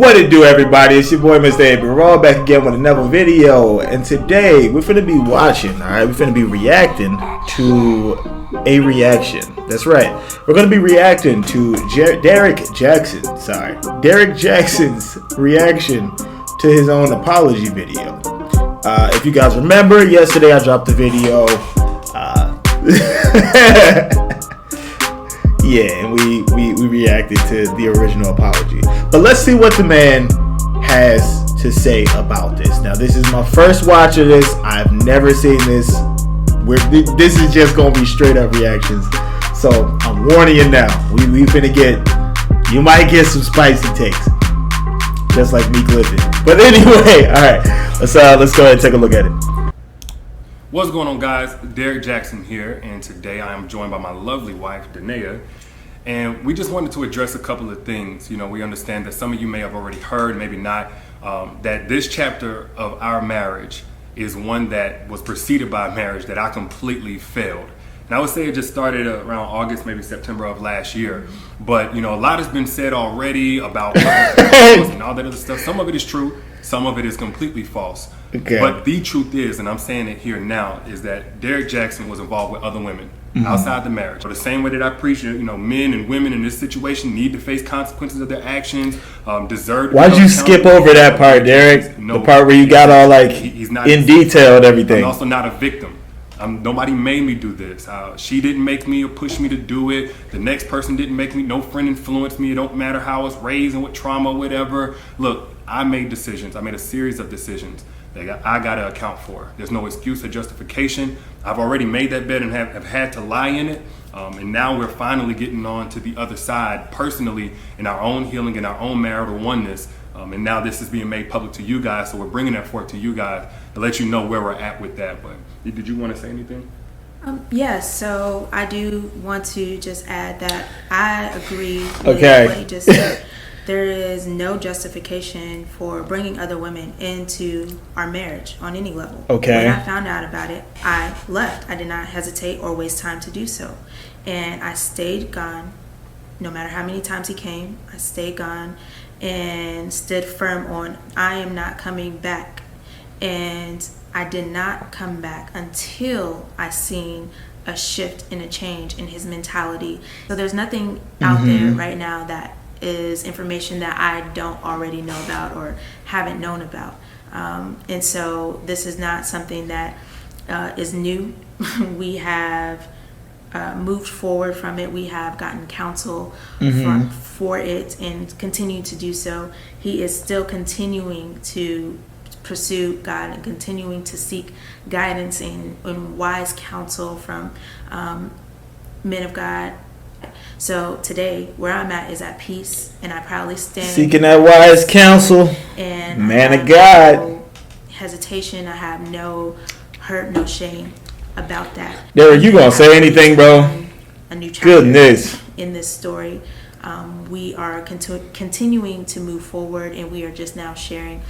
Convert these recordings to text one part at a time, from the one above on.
What it do, everybody? It's your boy, Mr. A. We're all back again with another video. And today, we're finna be watching, alright? We're finna be reacting to a reaction. That's right. We're gonna be reacting to Derrick Jaxn. Sorry. Derrick Jaxn's reaction to his own apology video. If you guys remember, yesterday I dropped the video. Yeah, and we reacted to the original apology. But let's see what the man has to say about this. Now, this is my first watch of this. I've never seen this. This is just gonna be straight up reactions. So I'm warning you now. We finna you might get some spicy takes, just like me Clifton. But anyway, all right, let's go ahead and take a look at it. What's going on, guys? Derrick Jaxn here, and today I am joined by my lovely wife, Danae, and we just wanted to address a couple of things. You know, we understand that some of you may have already heard, maybe not, that this chapter of our marriage is one that was preceded by a marriage that I completely failed. And I would say it just started around August, maybe September of last year. But, you know, a lot has been said already about and all that other stuff. Some of it is true, some of it is completely false. Okay. But the truth is, and I'm saying it here now, is that Derrick Jaxn was involved with other women outside the marriage. So the same way that I preach, you know, men and women in this situation need to face consequences of their actions, deserve. Why'd you skip over that part, Derrick? No, the part where you got all like he's not in detail and everything. I'm also not a victim. Nobody made me do this. She didn't make me or push me to do it. The next person didn't make me. No friend influenced me. It don't matter how I was raised and what trauma, whatever. Look, I made decisions. I made a series of decisions that I got to account for. There's no excuse or justification. I've already made that bed and have had to lie in it. And now we're finally getting on to the other side personally in our own healing, in our own marital oneness. And now this is being made public to you guys. So we're bringing that forth to you guys to let you know where we're at with that. But did you want to say anything? Yes, so I do want to just add that I agree with what he just said. There is no justification for bringing other women into our marriage on any level. Okay. When I found out about it, I left. I did not hesitate or waste time to do so. And I stayed gone. No matter how many times he came, I stayed gone and stood firm on, I am not coming back. And I did not come back until I seen a shift and a change in his mentality. So there's nothing out there right now that is information that I don't already know about or haven't known about. And so this is not something that is new. We have moved forward from it. We have gotten counsel for it and continue to do so. He is still continuing to pursue God and continuing to seek guidance and wise counsel from men of God. So today, where I'm at is at peace, and I proudly stand seeking that wise counsel. And man of God, no hesitation. I have no hurt, no shame about that. Derrick, you gonna say anything, bro? A new chapter Goodness in this story. We are continuing to move forward, and we are just now sharing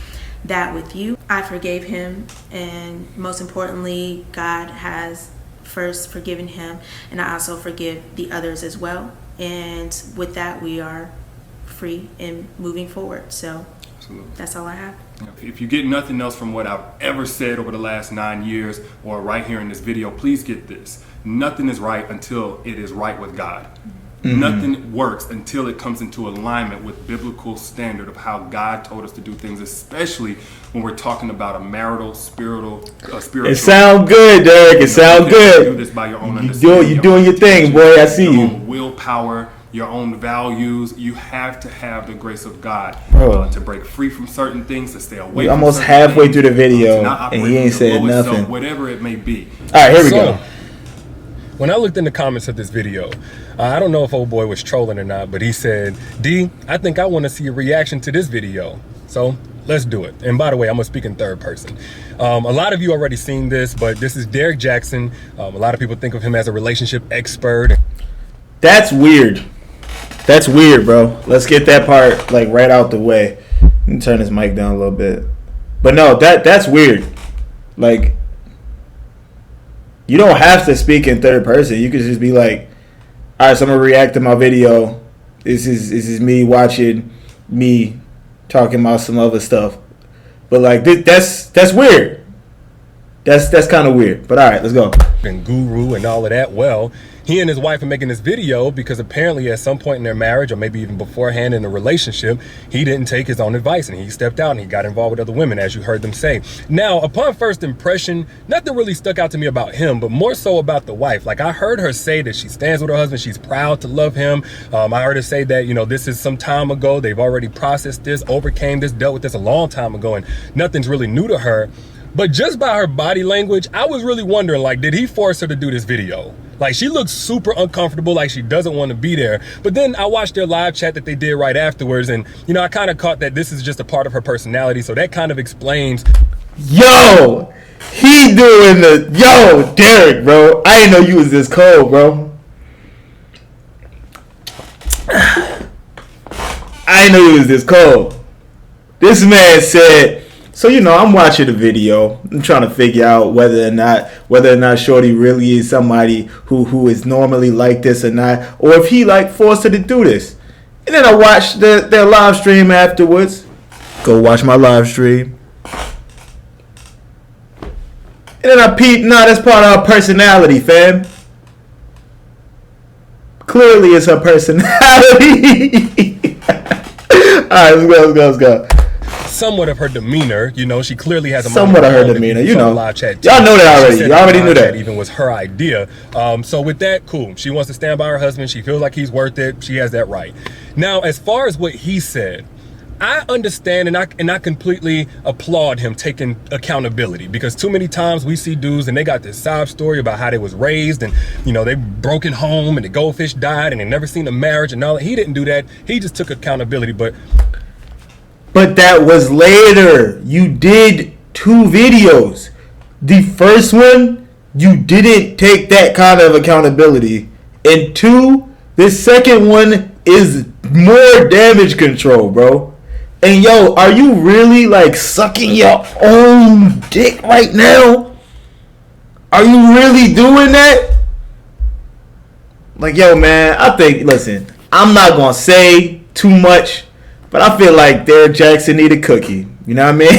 that with you. I forgave him, and most importantly, God has first forgiven him, and I also forgive the others as well. And with that, we are free and moving forward. So absolutely, that's all I have. If you get nothing else from what I've ever said over the last 9 years or right here in this video, please get this. Nothing is right until it is right with God. Nothing works until it comes into alignment with biblical standard of how God told us to do things, especially when we're talking about a marital, spiritual. It sound good, Derrick. It sound good. You do this by your own understanding. You're doing your thing, boy. I see you. Your own willpower, your own values. You have to have the grace of God to break free from certain things, to stay away. We're almost halfway through the video, and he ain't said nothing. Whatever it may be. All right, here we go. When I looked in the comments of this video, I don't know if old boy was trolling or not, but he said, D, I think I want to see a reaction to this video. So let's do it. And by the way, I'm going to speak in third person. A lot of you already seen this, but this is Derrick Jaxn. A lot of people think of him as a relationship expert. That's weird. That's weird, bro. Let's get that part like right out the way. Let me turn this mic down a little bit. But no, that's weird. Like, you don't have to speak in third person. You could just be like, all right, so I'm going to react to my video. This is me watching me talking about some other stuff. But like that's weird. That's kind of weird. But all right, let's go. And guru and all of that. Well, he and his wife are making this video because apparently at some point in their marriage, or maybe even beforehand in the relationship, he didn't take his own advice and he stepped out and he got involved with other women, as you heard them say. Now, upon first impression, nothing really stuck out to me about him, but more so about the wife. Like, I heard her say that she stands with her husband, she's proud to love him. I heard her say that, you know, this is some time ago, they've already processed this, overcame this, dealt with this a long time ago, and nothing's really new to her. But just by her body language, I was really wondering, like, did he force her to do this video? Like, she looks super uncomfortable, like she doesn't want to be there. But then I watched their live chat that they did right afterwards, and, you know, I kind of caught that this is just a part of her personality, so that kind of explains. Yo, he doing yo, Derrick, bro. I didn't know you was this cold, bro. I didn't know you was this cold. This man said, so, you know, I'm watching the video. I'm trying to figure out whether or not Shorty really is somebody who is normally like this or not, or if he like forced her to do this. And then I watched their live stream afterwards. Go watch my live stream. And then I peeped, nah, that's part of her personality, fam. Clearly it's her personality. Alright, let's go. Somewhat of her demeanor, you know, she clearly has a somewhat of her demeanor, you know. Live chat y'all know that already. Y'all already knew that. Even was her idea. So with that, cool. She wants to stand by her husband. She feels like he's worth it. She has that right. Now, as far as what he said, I understand and I completely applaud him taking accountability, because too many times we see dudes and they got this sob story about how they was raised and, you know, they broken home and the goldfish died and they never seen a marriage and all that. He didn't do that. He just took accountability. But that was later. You did 2 videos. The first one, you didn't take that kind of accountability. And 2, the second one is more damage control, bro. And yo, are you really like sucking your own dick right now? Are you really doing that? Like, yo, man, I think, listen, I'm not gonna say too much, but I feel like Derrick Jaxn need a cookie. You know what I mean?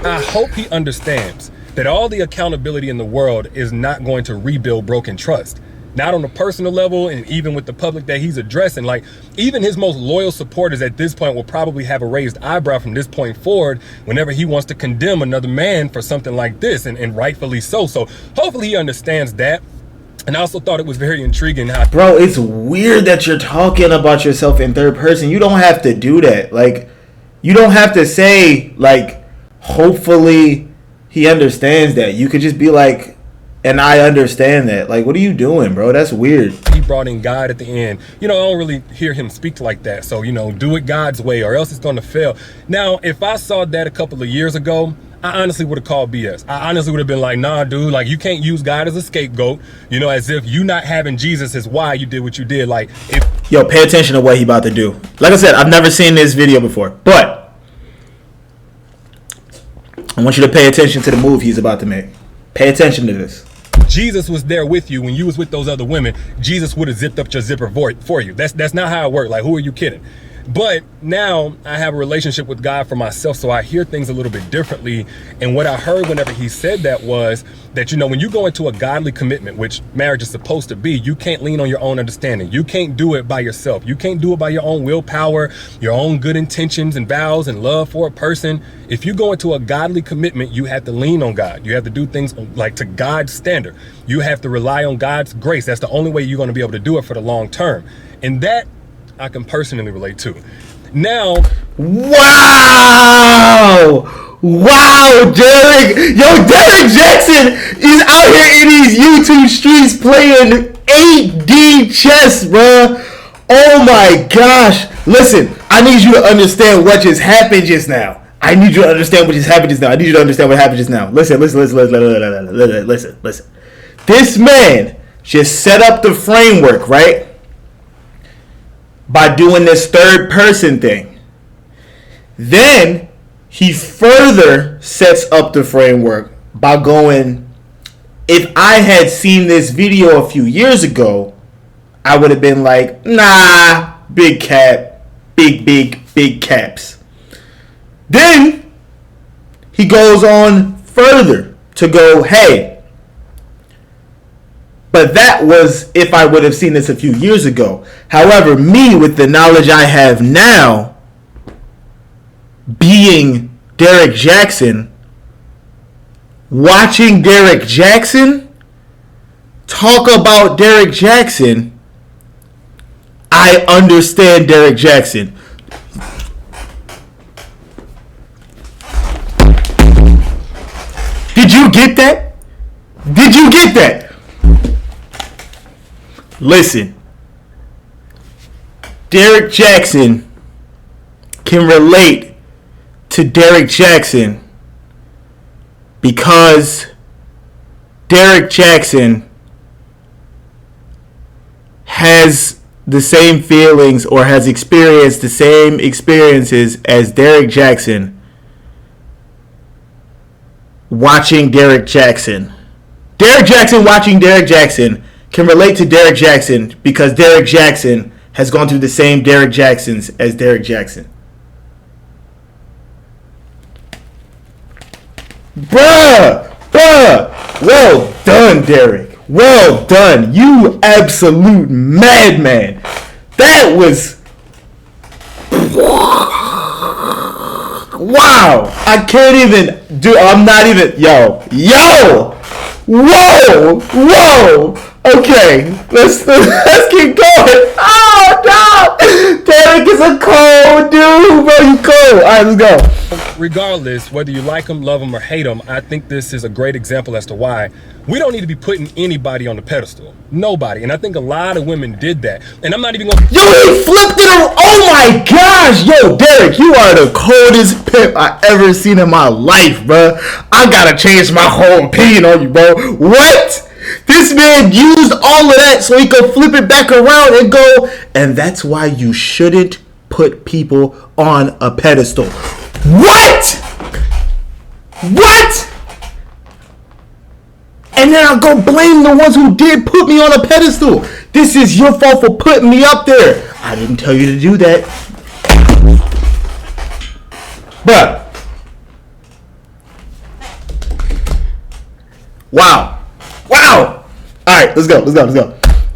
I hope he understands that all the accountability in the world is not going to rebuild broken trust. Not on a personal level, and even with the public that he's addressing. Like, even his most loyal supporters at this point will probably have a raised eyebrow from this point forward whenever he wants to condemn another man for something like this, and rightfully so. So hopefully he understands that. And I also thought it was very intriguing how... Bro, it's weird that you're talking about yourself in third person. You don't have to do that. Like, you don't have to say, like, hopefully he understands that. You could just be like, and I understand that. Like, what are you doing, bro? That's weird. He brought in God at the end. You know, I don't really hear him speak like that. So, you know, do it God's way or else it's going to fail. Now, if I saw that a couple of years ago, I honestly would have called BS. I honestly would have been like, nah, dude, like, you can't use God as a scapegoat. You know, as if you not having Jesus is why you did what you did. Like, yo, pay attention to what he about to do. Like I said, I've never seen this video before, but I want you to pay attention to the move he's about to make. Pay attention to this. Jesus was there with you when you was with those other women. Jesus would have zipped up your zipper for you. That's not how it worked. Like, who are you kidding? But now I have a relationship with God for myself, so I hear things a little bit differently. And what I heard whenever he said that was that, you know, when you go into a godly commitment, which marriage is supposed to be, you can't lean on your own understanding. You can't do it by yourself. You can't do it by your own willpower, your own good intentions and vows and love for a person. If you go into a godly commitment, you have to lean on God. You have to do things like to God's standard. You have to rely on God's grace. That's the only way you're going to be able to do it for the long term. And that I can personally relate to. Now, wow, Derrick. Yo, Derrick Jaxn is out here in these YouTube streets playing 8D chess, bro. Oh my gosh. Listen, I need you to understand what just happened just now. I need you to understand what just happened just now. Listen. This man just set up the framework, right? By doing this third person thing. Then he further sets up the framework by going, if I had seen this video a few years ago, I would have been like, nah, big cat. big caps. Then he goes on further to go, hey, but that was if I would have seen this a few years ago. However, me, with the knowledge I have now, being Derrick Jaxn, watching Derrick Jaxn talk about Derrick Jaxn, I understand Derrick Jaxn. Did you get that? Did you get that? Listen, Derrick Jaxn can relate to Derrick Jaxn because Derrick Jaxn has the same feelings or has experienced the same experiences as Derrick Jaxn watching Derrick Jaxn. Derrick Jaxn watching Derrick Jaxn can relate to Derrick Jaxn because Derrick Jaxn has gone through the same Derrick Jaxns as Derrick Jaxn. Bruh, well done, Derrick. Well done. You absolute madman. That was... Wow. I can't even do... I'm not even... Yo. Whoa. Okay. Let's keep going. Oh, no. Derrick is a cold dude, bro. You cold. All right, let's go. Regardless, whether you like him, love him, or hate him, I think this is a great example as to why we don't need to be putting anybody on the pedestal. Nobody. And I think a lot of women did that. And I'm not even going to... Yo, he flipped it around. Oh my gosh. Yo, Derrick, you are the coldest pimp I ever seen in my life, bro. I gotta change my whole opinion on you, bro. What? This man used all of that so he could flip it back around and go, and that's why you shouldn't put people on a pedestal. What? And then I'll go blame the ones who did put me on a pedestal. This is your fault for putting me up there. I didn't tell you to do that. Bruh. Wow. Alright, let's go.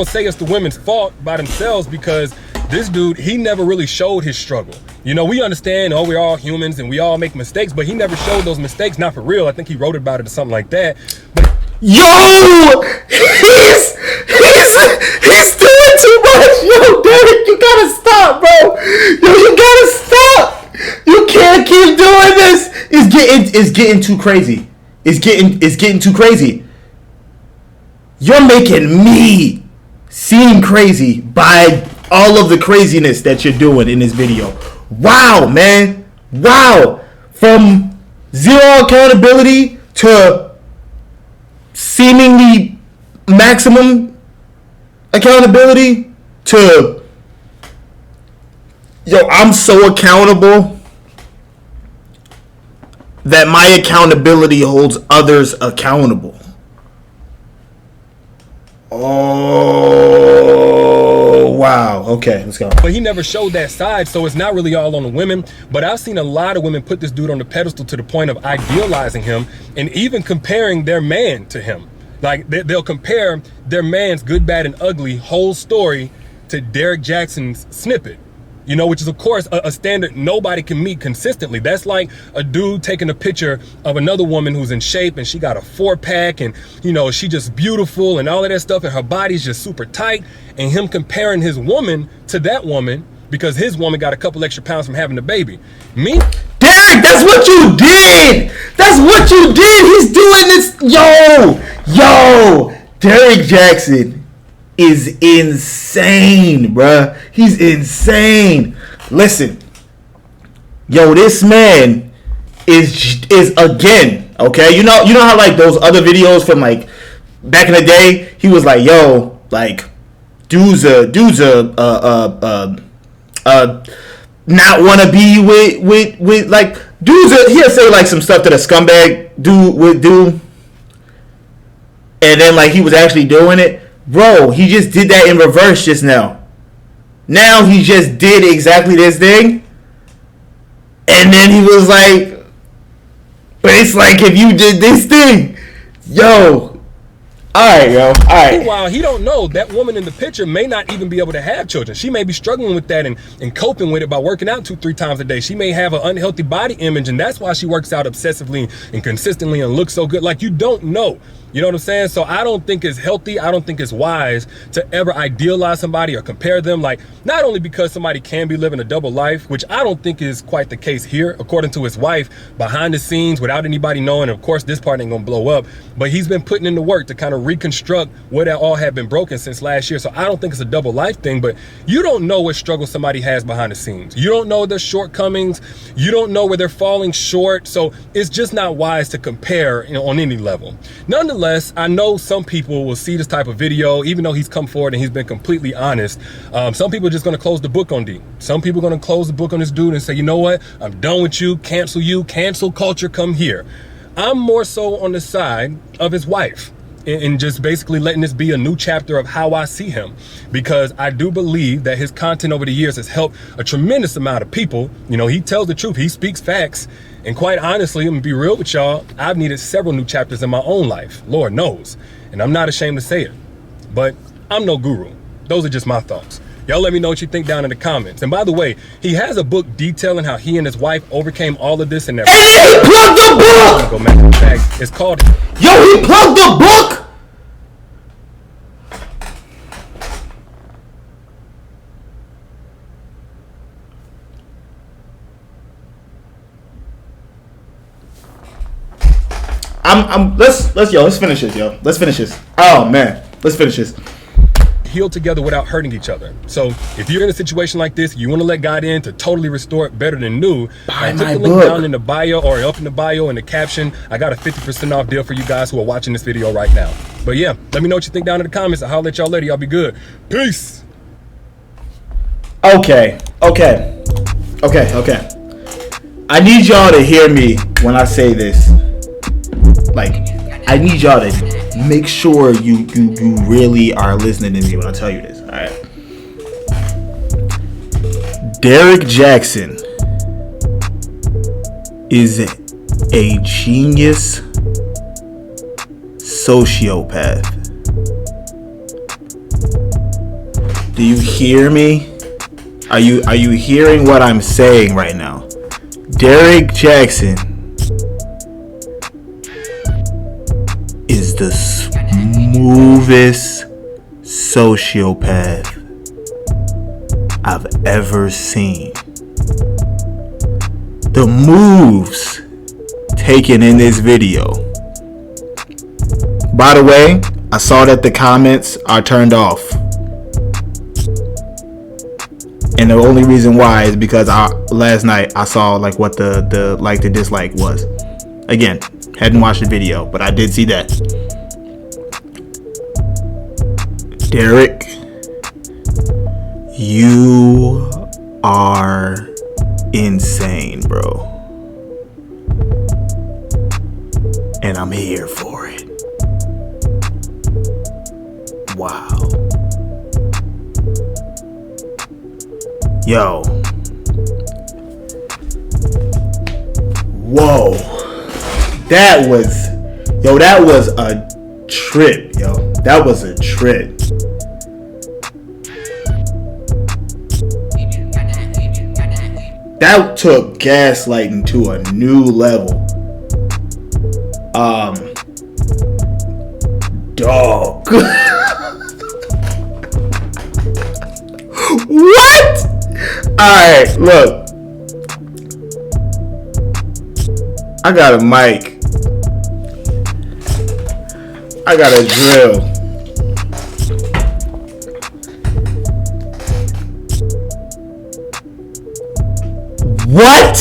say it's the women's fault by themselves because this dude, he never really showed his struggle. You know, we understand, oh, we're all humans and we all make mistakes, but he never showed those mistakes, not for real. I think he wrote about it or something like that. But yo, he's doing too much. Yo, Derrick, you gotta stop, bro. Yo, you gotta stop. You can't keep doing this. It's getting too crazy. It's getting too crazy. You're making me seem crazy by all of the craziness that you're doing in this video. Wow, man. Wow. From zero accountability to seemingly maximum accountability to, yo, I'm so accountable that my accountability holds others accountable. Oh, wow. Okay, let's go. But he never showed that side, so it's not really all on the women. But I've seen a lot of women put this dude on the pedestal to the point of idealizing him and even comparing their man to him. Like, they'll compare their man's good, bad, and ugly whole story to Derrick Jaxn's snippet. You know, which is, of course, a standard nobody can meet consistently. That's like a dude taking a picture of another woman who's in shape and she got a 4-pack and, you know, she just beautiful and all of that stuff and her body's just super tight, and him comparing his woman to that woman because his woman got a couple extra pounds from having a baby. Me? Derrick, that's what you did! That's what you did! He's doing this! Yo! Derrick Jaxn is insane, bruh. He's insane. Listen, yo, this man is again, okay. You know how like those other videos from like back in the day, he was like, yo, like dudes not want to be with like dudes. He'll say like some stuff that a scumbag dude would do, and then like he was actually doing it. Bro, he just did that in reverse just now. Now he just did exactly this thing. And then he was like, but it's like if you did this thing, yo. Alright, yo. Alright. Meanwhile, he don't know that woman in the picture may not even be able to have children. She may be struggling with that and coping with it by working out 2-3 times a day. She may have an unhealthy body image, and that's why she works out obsessively and consistently and looks so good. Like, you don't know. You know what I'm saying? So I don't think it's healthy. I don't think it's wise to ever idealize somebody or compare them. Like, not only because somebody can be living a double life, which I don't think is quite the case here, according to his wife, behind the scenes, without anybody knowing. And of course, this part ain't gonna blow up, but he's been putting in the work to kind of reconstruct what all had been broken since last year. So I don't think it's a double life thing, but you don't know what struggle somebody has behind the scenes. You don't know their shortcomings. You don't know where they're falling short. So it's just not wise to compare, you know, on any level. Nonetheless, I know some people will see this type of video, even though he's come forward and he's been completely honest. Some people are just going to close the book on D. Some people are going to close the book on this dude and say, you know what? I'm done with you. Cancel culture. Come here. I'm more so on the side of his wife and just basically letting this be a new chapter of how I see him, because I do believe that his content over the years has helped a tremendous amount of people. You know, he tells the truth. He speaks facts. And quite honestly, I'm gonna be real with y'all, I've needed several new chapters in my own life, Lord knows. And I'm not ashamed to say it, but I'm no guru. Those are just my thoughts. Y'all let me know what you think down in the comments. And by the way, he has a book detailing how he and his wife overcame all of this in their— Hey, he plugged the book! Go back to the fact. It's called— Yo, he plugged the book! Let's finish this, yo. Let's finish this. Oh man, let's finish this. Heal together without hurting each other. So if you're in a situation like this, you want to let God in to totally restore it better than new, Buy click my the link book down in the bio or up in the bio in the caption. I got a 50% off deal for you guys who are watching this video right now. But yeah, let me know what you think down in the comments. I'll holler at y'all later. Y'all be good. Peace. Okay. I need y'all to hear me when I say this. Like, I need y'all to make sure you really are listening to me when I tell you this. All right. Derrick Jaxn is a genius sociopath. Do you hear me? Are you hearing what I'm saying right now? Derrick Jaxn is the smoothest sociopath I've ever seen. The moves taken in this video. By the way, I saw that the comments are turned off. And the only reason why is because last night I saw like what the like to dislike was. Again, hadn't watched the video, but I did see that. Derrick, you are insane, bro. And I'm here for it. Wow. Yo. Whoa. That was a trip, yo. That was a trip. That took gaslighting to a new level. Dog. What? Alright, look. I got a mic. I got a drill. What?